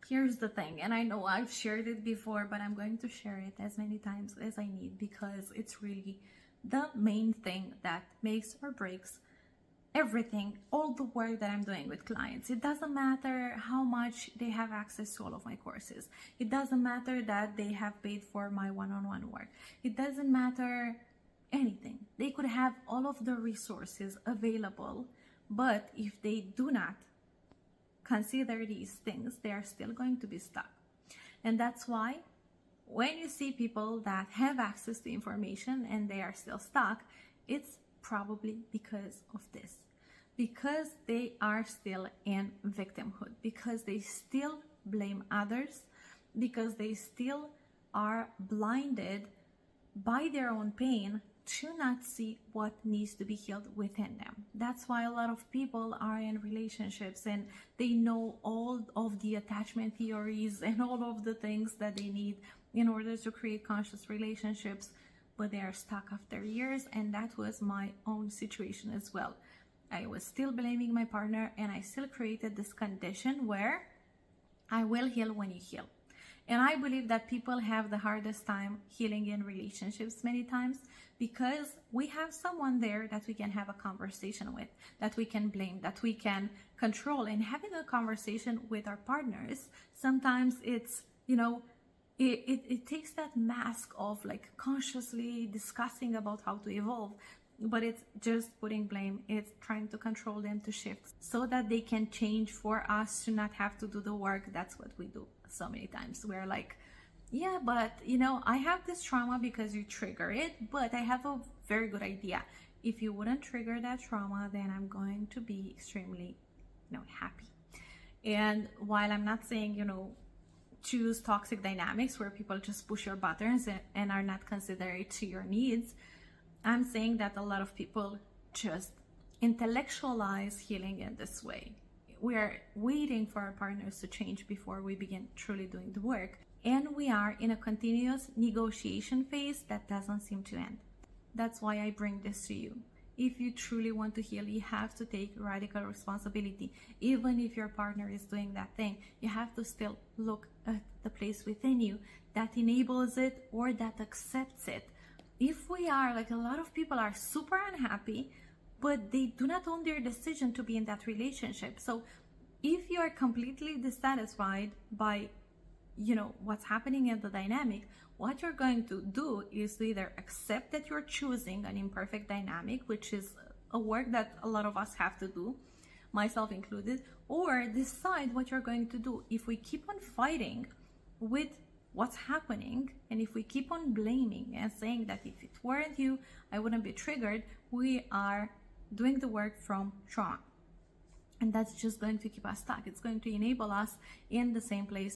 here's the thing, and I know I've shared it before, but I'm going to share it as many times as I need, because it's really the main thing that makes or breaks everything, all the work that I'm doing with clients. It doesn't matter how much they have access to all of my courses. It doesn't matter that they have paid for my one-on-one work. It doesn't matter anything. They could have all of the resources available, but if they do not consider these things, they are still going to be stuck. And that's why when you see people that have access to information and they are still stuck, it's probably because of this, because they are still in victimhood, because they still blame others, because they still are blinded by their own pain to not see what needs to be healed within them. That's why a lot of people are in relationships and they know all of the attachment theories and all of the things that they need in order to create conscious relationships, but they are stuck after years. And that was my own situation as well. I was still blaming my partner, and I still created this condition where I will heal when you heal. And I believe that people have the hardest time healing in relationships many times because we have someone there that we can have a conversation with, that we can blame, that we can control. And having a conversation with our partners, sometimes it's, it takes that mask of like consciously discussing about how to evolve, but it's just putting blame. It's trying to control them to shift so that they can change for us to not have to do the work. That's what we do so many times. We're like, yeah, but I have this trauma because you trigger it, but I have a very good idea. If you wouldn't trigger that trauma, then I'm going to be extremely, happy. And while I'm not saying, choose toxic dynamics where people just push your buttons and are not considerate to your needs, I'm saying that a lot of people just intellectualize healing in this way. We are waiting for our partners to change before we begin truly doing the work. And we are in a continuous negotiation phase that doesn't seem to end. That's why I bring this to you. If you truly want to heal, you have to take radical responsibility. Even if your partner is doing that thing, you have to still look at the place within you that enables it or that accepts it. If we are, like a lot of people are super unhappy, but they do not own their decision to be in that relationship. So if you are completely dissatisfied by what's happening in the dynamic, what you're going to do is to either accept that you're choosing an imperfect dynamic, which is a work that a lot of us have to do, myself included, or decide what you're going to do. If we keep on fighting with what's happening, and if we keep on blaming and saying that if it weren't you, I wouldn't be triggered, we are doing the work from trauma. And that's just going to keep us stuck. It's going to enable us in the same place